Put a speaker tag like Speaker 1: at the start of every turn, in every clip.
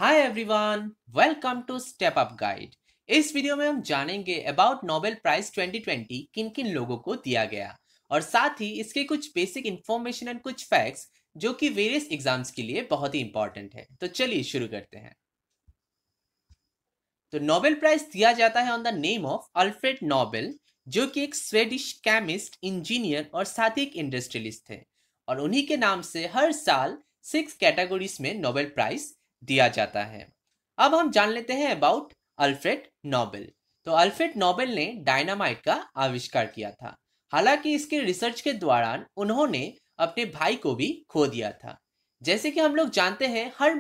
Speaker 1: Hi everyone, welcome to step up guide. इस video में हम जानेंगे अबाउट नोबेल प्राइज 2020 किन किन लोगों को दिया गया और साथ ही इसके कुछ बेसिक इंफॉर्मेशन एंड कुछ फैक्ट्स जो कि वेरियस एग्जाम्स के लिए बहुत ही इंपॉर्टेंट है। तो चलिए शुरू करते हैं। तो नोबेल प्राइज दिया जाता है on the name of Alfred Nobel, जो कि एक स्वेडिश केमिस्ट, इंजीनियर और साथ ही एक इंडस्ट्रियलिस्ट थे। और उन्हीं के नाम से हर साल 6 कैटेगरीज में नोबेल प्राइज दिया जाता है। अब हम जान लेते हैं अबाउट अल्फ्रेड नोबेल। तो अल्फ्रेड नोबेल ने डायनामाइट का आविष्कार किया था। हालांकि इसके रिसर्च के दौरान उन्होंने अपने भाई को भी खो दिया था। जैसे कि हम लोग जानते हैं, हर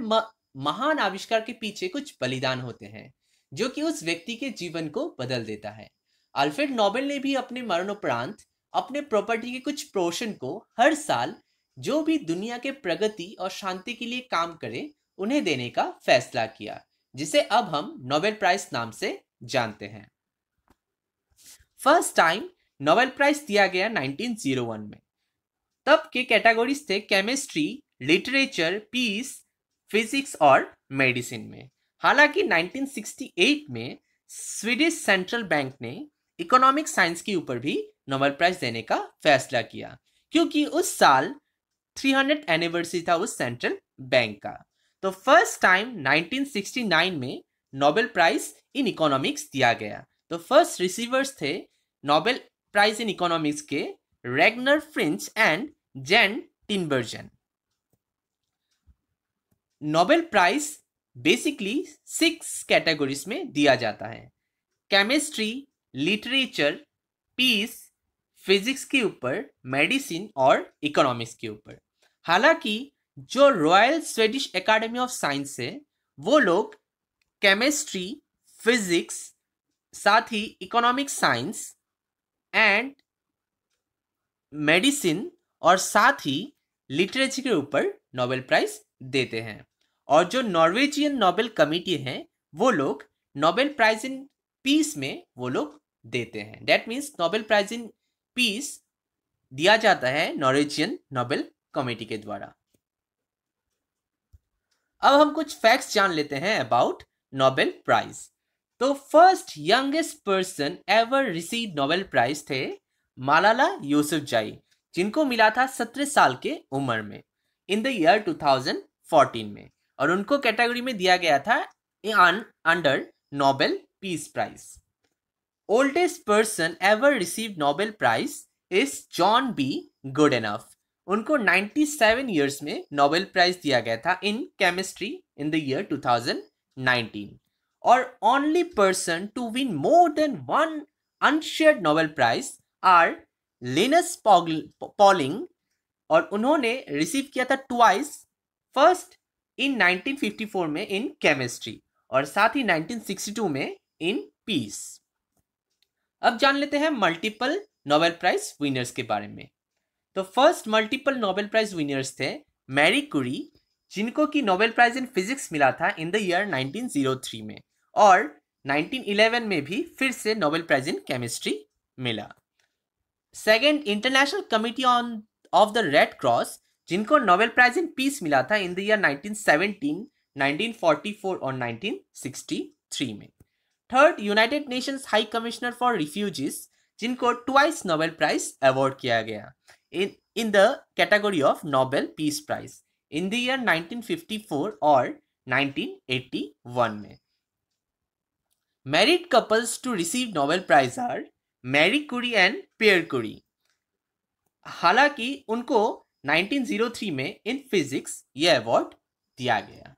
Speaker 1: महान आविष्कार के पीछे कुछ बलिदान होते हैं जो कि उस व्यक्ति के जीवन को बदल देता है। अल्फ्रेड नोबेल ने भी अपने मरणोपरांत अपने प्रॉपर्टी के कुछ पोर्शन को हर साल जो भी दुनिया के प्रगति और शांति के लिए काम करे उन्हें देने का फैसला किया, जिसे अब हम नोबेल प्राइज नाम से जानते हैं। फर्स्ट टाइम नोबेल प्राइज दिया गया 1901 में। तब के कैटेगरीज थे केमिस्ट्री, लिटरेचर, पीस, फिजिक्स और मेडिसिन में। हालांकि 1968 में स्वीडिश सेंट्रल बैंक ने इकोनॉमिक साइंस के ऊपर भी नोबेल प्राइज देने का फैसला किया, क्योंकि उस साल 300 एनिवर्सरी था उस सेंट्रल बैंक का। तो फर्स्ट टाइम 1969 में नोबेल प्राइज इन इकोनॉमिक्स दिया गया। तो फर्स्ट रिसीवर्स थे नोबेल प्राइज इन इकोनॉमिक्स के Ragnar Frisch and Jan Tinbergen. Nobel prize basically 6 categories में दिया जाता है: केमिस्ट्री, लिटरेचर, पीस, फिजिक्स के ऊपर, मेडिसिन और इकोनॉमिक्स के ऊपर। हालांकि जो royal Swedish academy of science है वो लोग केमिस्ट्री, फिजिक्स, साथ ही इकोनॉमिक साइंस एंड मेडिसिन और साथ ही लिटरेचर के ऊपर नोबेल प्राइज देते हैं। और जो नॉर्वेजियन नोबेल कमिटी है वो लोग नोबेल प्राइज इन पीस में वो लोग देते हैं। That means Nobel prize in peace दिया जाता है नॉर्वेजियन नोबेल कमिटी के द्वारा। अब हम कुछ फैक्ट्स जान लेते हैं अबाउट नोबेल प्राइज। तो first youngest person ever receive Nobel prize थे मालाला यूसुफजाई, जिनको मिला था 17 साल के उम्र में इन द ईयर 2014 में। और उनको कैटेगरी में दिया गया था under Nobel peace prize. Oldest person ever receive Nobel prize is John B Goodenough. उनको 97 इयर्स में नोबेल प्राइज दिया गया था in chemistry in the year 2019। और only person to win more than one unshared Nobel prize are Linus Pauling, और उन्होंने receive किया था ट्वाइस। फर्स्ट इन 1954 में इन केमिस्ट्री और साथ ही 1962 में इन पीस। अब जान लेते हैं मल्टीपल नोबेल प्राइज विनर्स के बारे में। तो first multiple Nobel prize winners थे मैरी कुरी, जिनको की नोबेल प्राइज इन फिजिक्स मिला था इन द ईयर 1903 में, और 1911 में भी फिर से नोबेल प्राइज इन केमिस्ट्री मिला। Second international committee on off the red cross, जिनको नोबेल प्राइज इन पीस मिला था इन द ईयर 1917, 1944 और 1963 में। Third United Nations high commissioner for refugees, जिनको ट्वाइस नोबेल प्राइज अवार्ड किया गया in the category of Nobel peace prize in the year 1954 और 1981 में। Married couples to receive Nobel prize are Marie Curie and Pierre Curie. हालांकि उनको 1903 में in physics ये award दिया गया।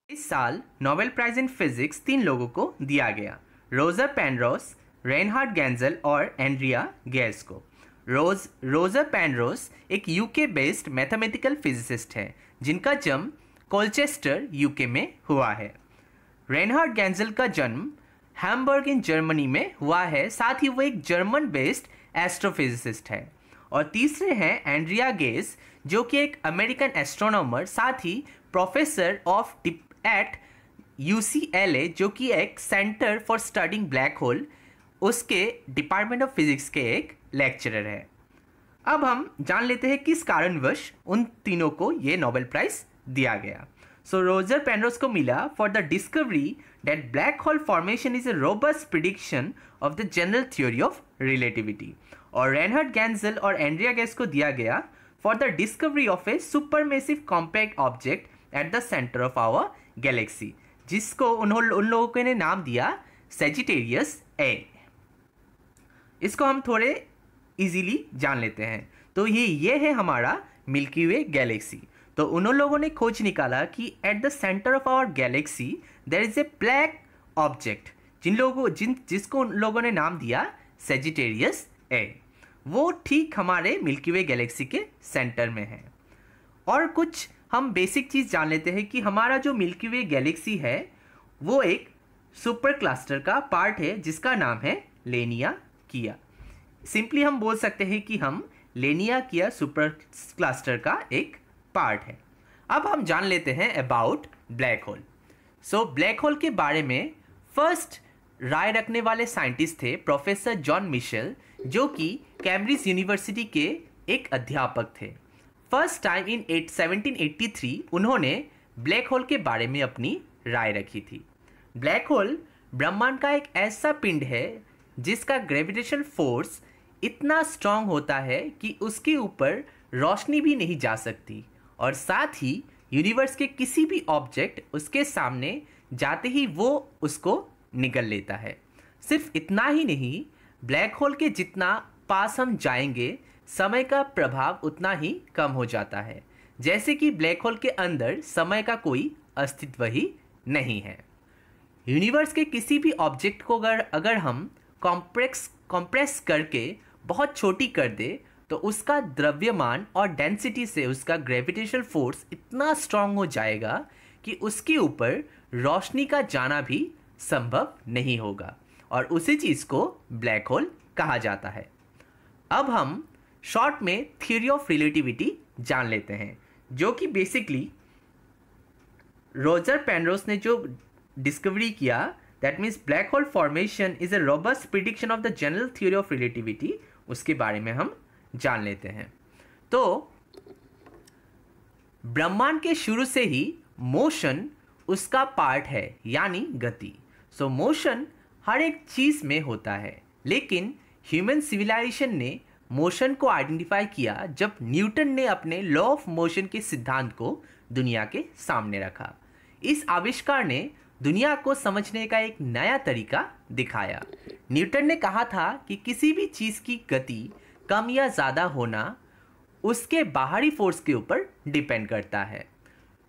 Speaker 1: इस साल नोबेल प्राइज इन फिजिक्स 3 लोगों को दिया गया: रोजर पेनरोस, रेनहार्ड गेंजल और एंड्रिया गेस को। रोजर पेनरोस एक यूके बेस्ड मैथमेटिकल फिजिसिस्ट है जिनका जन्म कोलचेस्टर यूके में हुआ है। रेनहार्ड गेंजल का जन्म हैम्बर्ग इन जर्मनी में हुआ है, साथ ही वो एक जर्मन बेस्ड एस्ट्रोफिजिसिस्ट है। और तीसरे हैं एंड्रिया गेस, जो कि एक अमेरिकन एस्ट्रोनॉमर, साथ ही प्रोफेसर ऑफ एट UCLA, जो कि एक centre for studying black hole, उसके डिपार्टमेंट ऑफ फिजिक्स के एक लेक्चरर है। अब हम जान लेते हैं किस कारणवश उन तीनों को ये नोबेल प्राइज दिया गया। सो रोजर पेनरोज को मिला for the discovery that black hole formation is a robust prediction of the general theory of relativity. और रेनहार्ड गेंजेल और एंड्रिया गेस को दिया गया for the discovery of a supermassive compact object at the centre of our galaxy, जिसको उन लोगों ने नाम दिया सेजिटेरियस ए। इसको हम थोड़े इजीली जान लेते हैं। तो ये है हमारा मिल्की वे गैलेक्सी। तो उन लोगों ने खोज निकाला कि at the centre of our galaxy there is a black object, जिसको उन लोगों ने नाम दिया सेजिटेरियस ए। वो ठीक हमारे मिल्की वे गैलेक्सी के सेंटर में है। और कुछ हम बेसिक चीज़ जान लेते हैं कि हमारा जो मिल्की वे गैलेक्सी है वो एक सुपर क्लस्टर का पार्ट है जिसका नाम है लेनियाकिया। सिंपली हम बोल सकते हैं कि हम लेनियाकिया सुपर क्लस्टर का एक पार्ट है। अब हम जान लेते हैं about black hole. So black hole के बारे में फर्स्ट राय रखने वाले साइंटिस्ट थे प्रोफेसर जॉन मिशेल, जो कि कैम्ब्रिज यूनिवर्सिटी के एक अध्यापक थे। फर्स्ट टाइम इन 1783 उन्होंने ब्लैक होल के बारे में अपनी राय रखी थी। ब्लैक होल ब्रह्मांड का एक ऐसा पिंड है जिसका ग्रेविटेशनल फोर्स इतना स्ट्रांग होता है कि उसके ऊपर रोशनी भी नहीं जा सकती, और साथ ही यूनिवर्स के किसी भी ऑब्जेक्ट उसके सामने जाते ही वो उसको निगल लेता है। सिर्फ इतना ही नहीं, ब्लैक होल के जितना पास हम जाएंगे समय का प्रभाव उतना ही कम हो जाता है, जैसे कि ब्लैक होल के अंदर समय का कोई अस्तित्व ही नहीं है। यूनिवर्स के किसी भी ऑब्जेक्ट को अगर हम कॉम्प्रेस करके बहुत छोटी कर दे तो उसका द्रव्यमान और डेंसिटी से उसका ग्रेविटेशनल फोर्स इतना स्ट्रांग हो जाएगा कि उसके ऊपर रोशनी का जाना भी संभव नहीं होगा, और उसी चीज़ को ब्लैक होल कहा जाता है। अब हम शॉर्ट में थ्योरी ऑफ रिलेटिविटी जान लेते हैं, जो कि बेसिकली रोजर पेनरोज ने जो डिस्कवरी किया, that means black hole formation is a robust prediction of the general theory of relativity, उसके बारे में हम जान लेते हैं। तो ब्रह्मांड के शुरू से ही मोशन उसका पार्ट है, यानी गति। सो मोशन हर एक चीज़ में होता है, लेकिन ह्यूमन सिविलाइजेशन ने मोशन को आइडेंटिफाई किया जब न्यूटन ने अपने लॉ ऑफ मोशन के सिद्धांत को दुनिया के सामने रखा। इस आविष्कार ने दुनिया को समझने का एक नया तरीका दिखाया। न्यूटन ने कहा था कि किसी भी चीज़ की गति कम या ज़्यादा होना उसके बाहरी फोर्स के ऊपर डिपेंड करता है।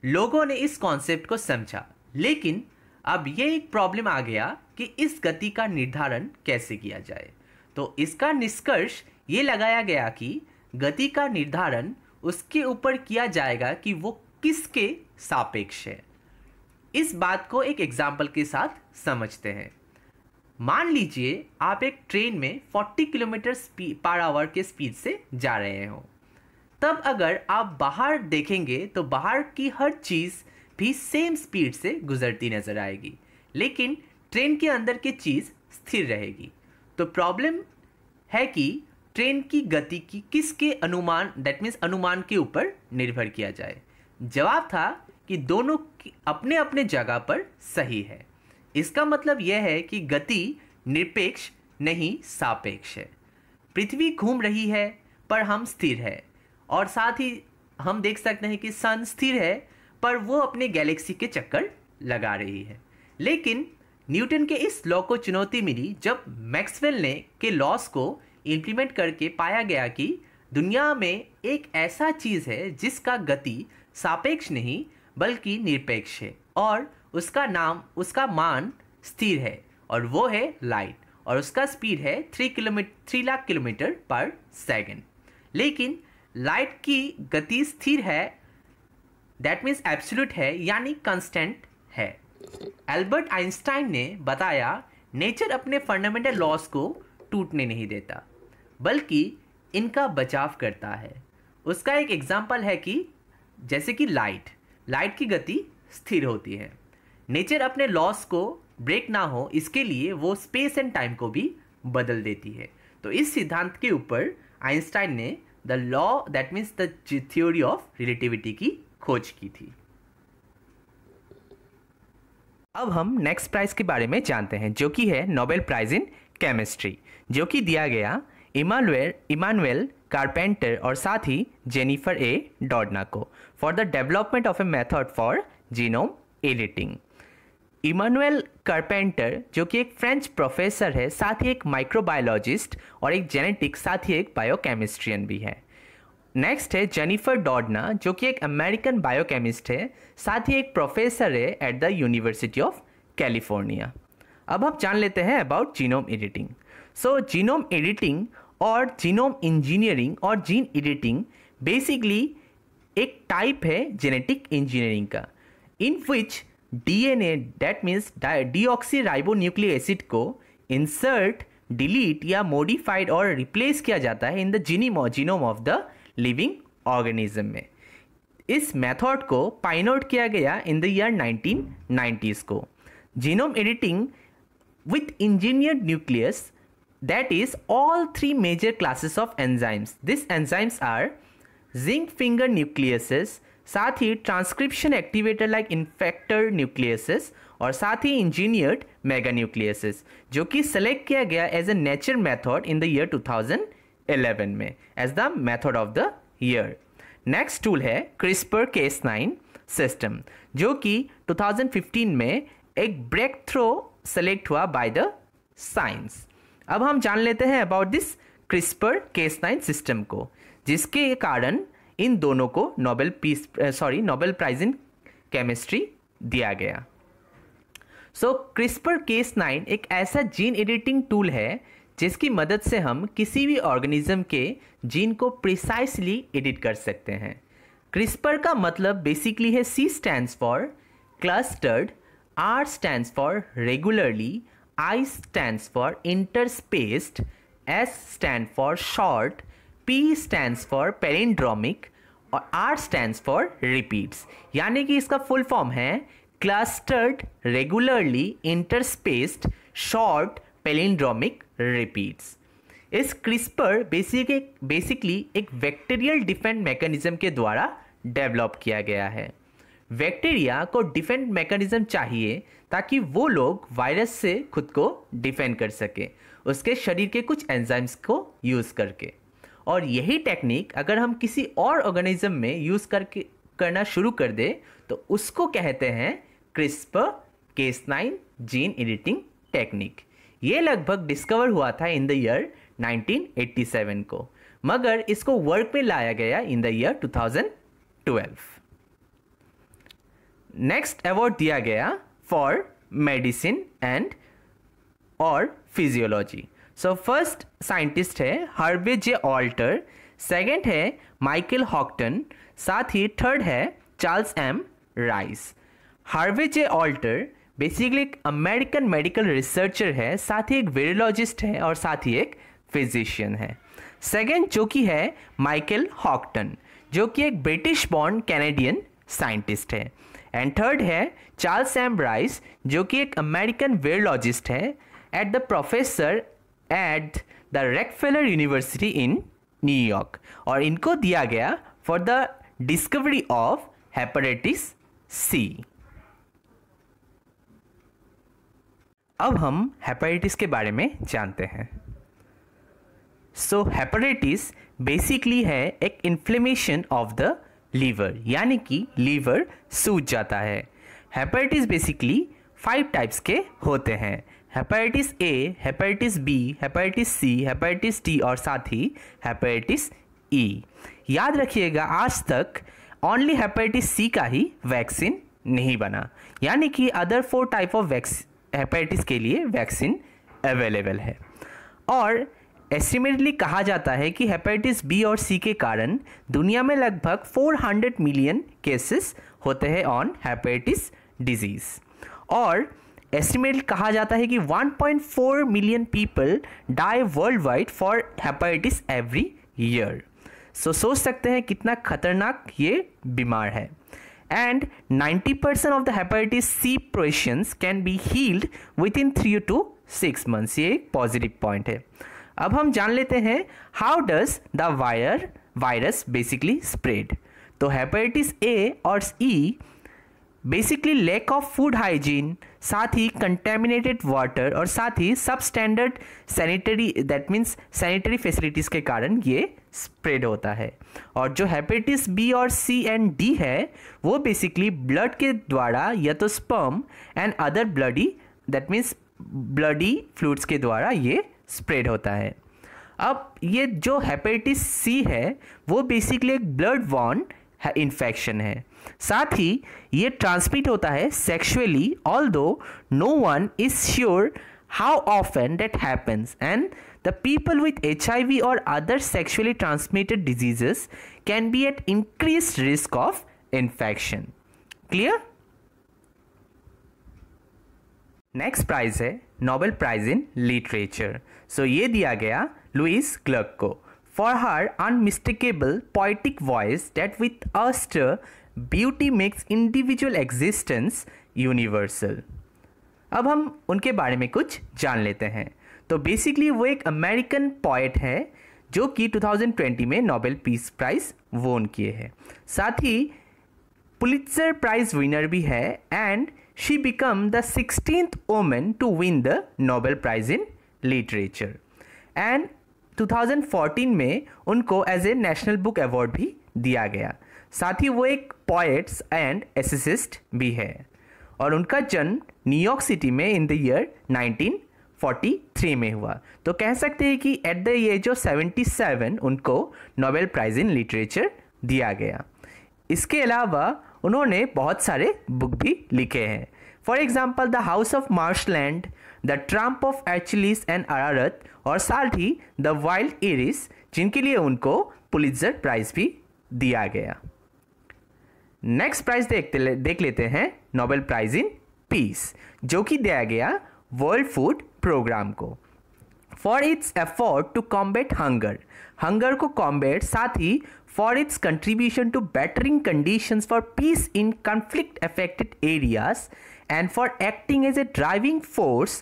Speaker 1: लोगों ने इस कॉन्सेप्ट को समझा, लेकिन अब ये एक प्रॉब्लम आ गया कि इस गति का निर्धारण कैसे किया जाए। तो इसका निष्कर्ष ये लगाया गया कि गति का निर्धारण उसके ऊपर किया जाएगा कि वो किसके सापेक्ष है। इस बात को एक एग्जाम्पल के साथ समझते हैं। मान लीजिए आप एक ट्रेन में 40 किलोमीटर पर आवर के स्पीड से जा रहे हो। तब अगर आप बाहर देखेंगे तो बाहर की हर चीज़ भी सेम स्पीड से गुजरती नजर आएगी, लेकिन ट्रेन के अंदर की चीज़ स्थिर रहेगी। तो प्रॉब्लम है कि ट्रेन की गति की किसके अनुमान, दैट मीन्स अनुमान के ऊपर निर्भर किया जाए। जवाब था कि दोनों अपने अपने जगह पर सही है। इसका मतलब यह है कि गति निरपेक्ष नहीं सापेक्ष है। पृथ्वी घूम रही है पर हम स्थिर है, और साथ ही हम देख सकते हैं कि सन स्थिर है पर वो अपने गैलेक्सी के चक्कर लगा रही है। लेकिन न्यूटन के इस लॉ को चुनौती मिली जब मैक्सवेल ने के लॉस को इम्प्लीमेंट करके पाया गया कि दुनिया में एक ऐसा चीज़ है जिसका गति सापेक्ष नहीं बल्कि निरपेक्ष है, और उसका मान स्थिर है, और वो है लाइट, और उसका स्पीड है 3 लाख किलोमीटर पर सेकेंड। लेकिन लाइट की गति स्थिर है, दैट मीन्स एब्सोल्यूट है, यानी कांस्टेंट है। एल्बर्ट आइंस्टाइन ने बताया नेचर अपने फंडामेंटल लॉस को टूटने नहीं देता बल्कि इनका बचाव करता है। उसका एक एग्जाम्पल है कि जैसे कि लाइट की गति स्थिर होती है। नेचर अपने लॉस को ब्रेक ना हो इसके लिए वो स्पेस एंड टाइम को भी बदल देती है। तो इस सिद्धांत के ऊपर आइंस्टाइन ने the law that means the theory of relativity की खोज की थी। अब हम नेक्स्ट प्राइज के बारे में जानते हैं, जो कि है नोबेल प्राइज इन केमिस्ट्री, जो कि दिया गया इमानुएल कारपेंटर और साथ ही जेनिफर ए डॉडना को for the development of a method for genome editing. Emmanuelle Charpentier जो कि एक फ्रेंच प्रोफेसर है, साथ ही एक माइक्रोबायोलॉजिस्ट और एक जेनेटिक, साथ ही एक बायोकेमिस्ट्रियन भी है। नेक्स्ट है जेनिफर डॉडना जो कि एक अमेरिकन बायोकेमिस्ट है, साथ ही एक प्रोफेसर है at the university of California. अब हम जान लेते हैं about genome editing. So genome editing और जीनोम इंजीनियरिंग और जीन एडिटिंग बेसिकली एक टाइप है जेनेटिक इंजीनियरिंग का, in which DNA that means deoxyribonucleic acid को इंसर्ट, डिलीट या मॉडिफाइड और रिप्लेस किया जाता है in the genome of the living organism में। इस मेथड को पायनियर किया गया इन द ईयर 1990s को। Genome editing with engineered nucleus, that is all three major classes of enzymes. These enzymes are zinc finger nucleases, साथ ही transcription activator like effector nucleases और साथ ही इंजीनियर्ड मेगा न्यूक्लियसेस, जो कि select किया गया as a nature method in the year 2011 में as the method of the year. Next tool है CRISPR-Cas9 सिस्टम, जो कि 2015 में एक ब्रेक थ्रो सेलेक्ट हुआ बाय द साइंस। अब हम जान लेते हैं अबाउट दिस CRISPR-Cas9 सिस्टम को, जिसके कारण इन दोनों को नोबेल प्राइज इन केमिस्ट्री दिया गया। सो CRISPR-Cas9 एक ऐसा जीन एडिटिंग टूल है जिसकी मदद से हम किसी भी ऑर्गेनिज्म के जीन को प्रिसाइसली एडिट कर सकते हैं। CRISPR का मतलब बेसिकली है C stands for clustered, R stands for regularly, I stands for interspaced, S stands for short, P stands for palindromic और R stands for repeats। यानी कि इसका फुल फॉर्म है clustered, regularly, interspaced, short, palindromic, repeats। इस CRISPR basically एक bacterial defence mechanism के द्वारा develop किया गया है। बैक्टीरिया को डिफेंस मैकेनिज्म चाहिए ताकि वो लोग वायरस से खुद को डिफेंड कर सके उसके शरीर के कुछ एंजाइम्स को यूज़ करके। और यही टेक्निक अगर हम किसी और ऑर्गेनिज्म में यूज़ करना शुरू कर दे तो उसको कहते हैं CRISPR-Cas9 जीन एडिटिंग टेक्निक। ये लगभग डिस्कवर हुआ था इन द ईयर 1987 को, मगर इसको वर्क में लाया गया in the year 2012। Next award दिया गया फॉर मेडिसिन एंड और फिजियोलॉजी। सो फर्स्ट साइंटिस्ट है हार्वे जे ऑल्टर, सेकंड है माइकल हॉक्टन, साथ ही थर्ड है चार्ल्स एम राइस। हार्वे जे ऑल्टर बेसिकली एक अमेरिकन मेडिकल रिसर्चर है, साथ ही एक वायरोलॉजिस्ट है और साथ ही एक फिजिशियन है। सेकंड जो कि है माइकल हॉक्टन, जो कि एक ब्रिटिश बॉर्न कैनेडियन साइंटिस्ट है। एंड थर्ड है चार्ल्स एम राइस, जो कि एक अमेरिकन वायरोलॉजिस्ट है at the professor at the Rockefeller university in New York, और इनको दिया गया for the discovery of hepatitis C. अब हम हेपेटाइटिस के बारे में जानते हैं। सो हेपेटाइटिस बेसिकली है एक इन्फ्लेमेशन ऑफ द लीवर, यानी कि लीवर सूज जाता है। हेपेटाइटिस बेसिकली 5 टाइप्स के होते हैं, hepatitis A, hepatitis B, hepatitis C, hepatitis D और साथ ही हेपेटाइटिस ई। याद रखिएगा आज तक ओनली हेपेटाइटिस सी का ही वैक्सीन नहीं बना, यानी कि अदर 4 टाइप ऑफ हेपेटाइटिस के लिए वैक्सीन अवेलेबल है। और एस्टिमेटली कहा जाता है कि हेपेटाइटिस बी और सी के कारण दुनिया में लगभग 400 मिलियन केसेस होते हैं ऑन हेपेटाइटिस डिजीज, और एस्टिमेट कहा जाता है कि 1.4 million people die worldwide for hepatitis every year. So सोच सकते हैं कितना खतरनाक ये बीमार है। And 90% of the hepatitis C patients can be healed within 3 to 6 months। ये एक पॉजिटिव पॉइंट है। अब हम जान लेते हैं how does the
Speaker 2: virus basically spread. तो हेपेटाइटिस ए और E basically lack of food hygiene, साथ ही कंटेमिनेटेड वाटर और साथ ही substandard sanitary that means sanitary facilities के कारण ये स्प्रेड होता है। और जो हेपेटाइटिस बी और सी एंड डी है वो बेसिकली ब्लड के द्वारा या तो sperm and other bloody that means bloody fluids के द्वारा ये स्प्रेड होता है। अब ये जो हेपेटाइटिस सी है वो बेसिकली एक ब्लड बॉर्न इन्फेक्शन है, साथ ही ये ट्रांसमिट होता है sexually, although no one is sure how often that happens and the people with HIV और other sexually transmitted diseases can be at increased risk of infection. Clear? Next prize है Nobel prize in literature. So ये दिया गया Louise Clerk को for her unmistakable poetic voice that with austere beauty makes individual existence universal। अब हम उनके बारे में कुछ जान लेते हैं। तो बेसिकली वो एक अमेरिकन पोएट है जो कि 2020 में नोबेल पीस प्राइज वोन किए हैं, साथ ही पुलित्जर प्राइज विनर भी है and she become the 16th woman to win the Nobel prize in literature and 2014 में उनको as a national book award भी दिया गया। साथ ही वो एक पोएट्स एंड एसेसिस्ट भी है और उनका जन्म न्यूयॉर्क सिटी में इन द ईयर 1943 में हुआ। तो कह सकते हैं कि एट द एज ऑफ 77 उनको नोबेल प्राइज इन लिटरेचर दिया गया। इसके अलावा उन्होंने बहुत सारे बुक भी लिखे हैं। For example the house of marshland, the Trump of एचलिस and अरारत और साथ ही द वाइल्ड इरिस, जिनके लिए उनको पुलित्जर प्राइज भी दिया गया। नेक्स्ट प्राइज देख लेते हैं नोबेल प्राइज इन पीस, जो कि दिया गया वर्ल्ड फूड प्रोग्राम को for its effort to combat hunger को कॉम्बैट, साथ ही for its contribution to bettering conditions for peace in conflict affected areas and for acting as a driving force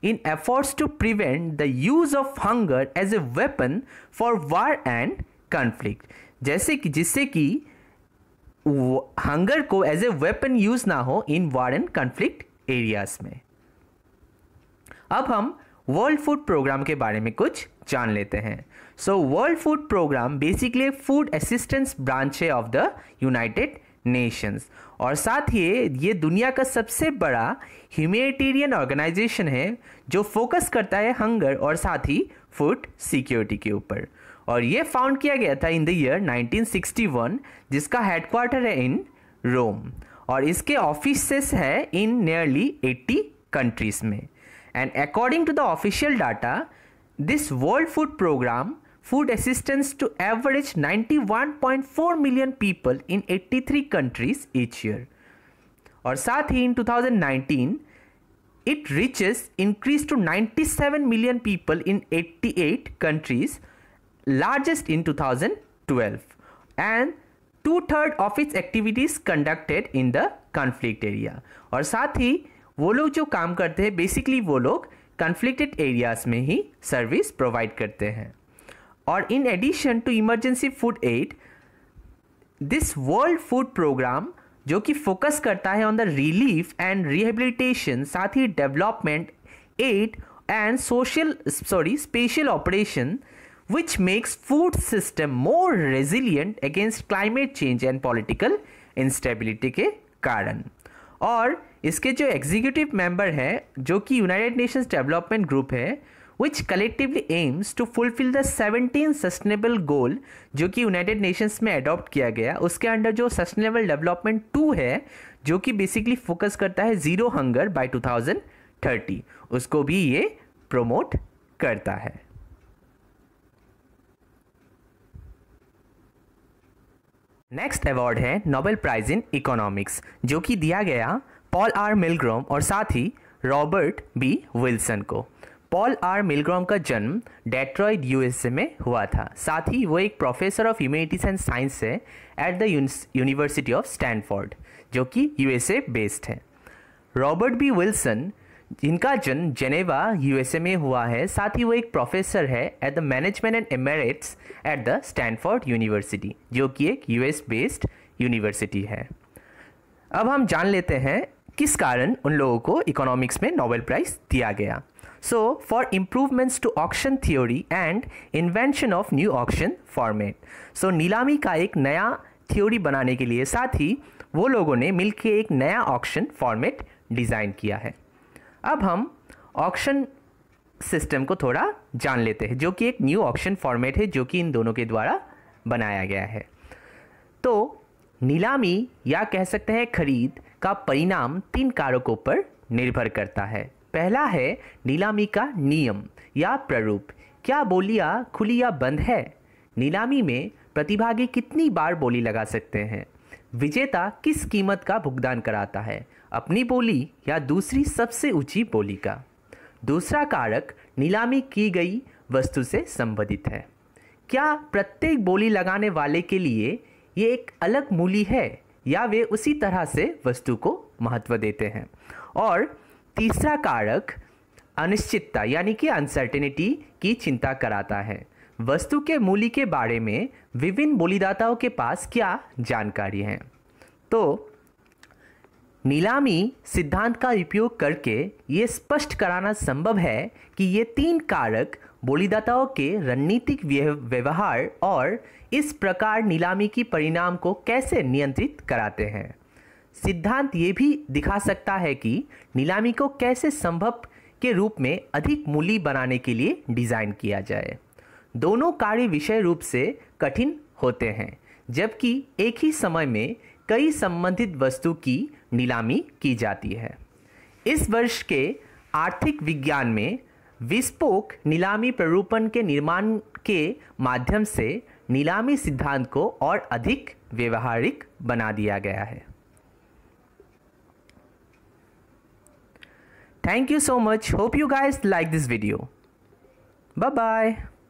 Speaker 2: in efforts to prevent the use of hunger as a weapon for war and conflict। जिससे कि hunger को as a weapon use ना हो इन war and conflict areas में। अब हम world food programme के बारे में कुछ जान लेते हैं। So world food programme basically food assistance branch है ऑफ द यूनाइटेड नेशंस और साथ ही ये दुनिया का सबसे बड़ा ह्यूमैनिटेरियन ऑर्गेनाइजेशन है जो फोकस करता है हंगर और साथ ही फूड सिक्योरिटी के ऊपर। और ये फाउंड किया गया था इन द ईयर 1961, जिसका हेडक्वार्टर है इन रोम और इसके ऑफिसेस है इन नियरली 80 कंट्रीज में। And according to the official data this world food programme food assistance to average 91.4 million people in 83 countries each year। और साथ ही in 2019 it reaches increased to 97 million people in 88 countries, largest in 2012 and 2/3 of its activities conducted in the conflict area। और साथ ही वो लोग जो काम करते हैं बेसिकली वो लोग कॉन्फ्लिक्टेड एरियाज में ही सर्विस प्रोवाइड करते हैं। और in addition to emergency food aid this world food programme जो कि फोकस करता है on the relief and rehabilitation, साथ ही development aid and special operation which makes food system more resilient against climate change and political instability के कारण। और इसके जो एग्जीक्यूटिव मेंबर है जो कि यूनाइटेड नेशंस डेवलपमेंट ग्रुप है which collectively aims to fulfill the 17 sustainable goal जो कि यूनाइटेड नेशंस में अडॉप्ट किया गया, उसके अंडर जो सस्टेनेबल डेवलपमेंट 2 है जो कि बेसिकली फोकस करता है जीरो हंगर बाय 2030, उसको भी ये प्रमोट करता है। नेक्स्ट अवार्ड है नोबेल प्राइज इन इकोनॉमिक्स जो कि दिया गया पॉल आर मिलग्रॉम और साथ ही रॉबर्ट बी विल्सन को। पॉल आर मिलग्रॉम का जन्म डेट्रॉइट यूएसए में हुआ था, साथ ही वो एक professor of humanities and science है at the university of Stanford जो कि यूएसए बेस्ड है। रॉबर्ट बी विल्सन जिनका जन्म जेनेवा यूएसए में हुआ है। साथ ही वो एक प्रोफेसर है at the management and Emirates at the Stanford university, जो कि एक यूएस बेस्ड यूनिवर्सिटी है। अब हम जान लेते हैं किस कारण उन लोगों को इकोनॉमिक्स में नोबेल प्राइज़ दिया गया। So for improvements to auction theory and invention of new auction format. So नीलामी का एक नया थ्योरी बनाने के लिए, साथ ही वो लोगों ने मिलकर एक नया ऑक्शन फॉर्मेट डिज़ाइन किया है। अब हम ऑक्शन सिस्टम को थोड़ा जान लेते हैं, जो कि एक न्यू ऑक्शन फॉर्मेट है जो कि इन दोनों के द्वारा बनाया गया है। तो नीलामी या कह सकते हैं खरीद का परिणाम 3 कारकों पर निर्भर करता है। पहला है नीलामी का नियम या प्रारूप, क्या बोलियां खुली या बंद है, नीलामी में प्रतिभागी कितनी बार बोली लगा सकते हैं, विजेता किस कीमत का भुगतान कराता है, अपनी बोली या दूसरी सबसे ऊंची बोली का। दूसरा कारक नीलामी की गई वस्तु से संबंधित है, क्या प्रत्येक बोली लगाने वाले के लिए ये एक अलग मूल्य है या वे उसी तरह से वस्तु को महत्व देते हैं। और तीसरा कारक अनिश्चितता यानी कि अनसर्टेनिटी की चिंता कराता है, वस्तु के मूल्य के बारे में विभिन्न बोलीदाताओं के पास क्या जानकारी है। तो नीलामी सिद्धांत का उपयोग करके ये स्पष्ट कराना संभव है कि ये 3 कारक बोलीदाताओं के रणनीतिक व्यवहार और इस प्रकार नीलामी की परिणाम को कैसे नियंत्रित कराते हैं। सिद्धांत ये भी दिखा सकता है कि नीलामी को कैसे संभव के रूप में अधिक मूल्य बनाने के लिए डिज़ाइन किया जाए। दोनों कार्य विषय रूप से कठिन होते हैं, जबकि एक ही समय में कई संबंधित वस्तु की नीलामी की जाती है। इस वर्ष के आर्थिक विज्ञान में विस्फोट नीलामी प्रारूपण के निर्माण के माध्यम से नीलामी सिद्धांत को और अधिक व्यवहारिक बना दिया गया है। Thank you so much. Hope you guys like this video. Bye bye.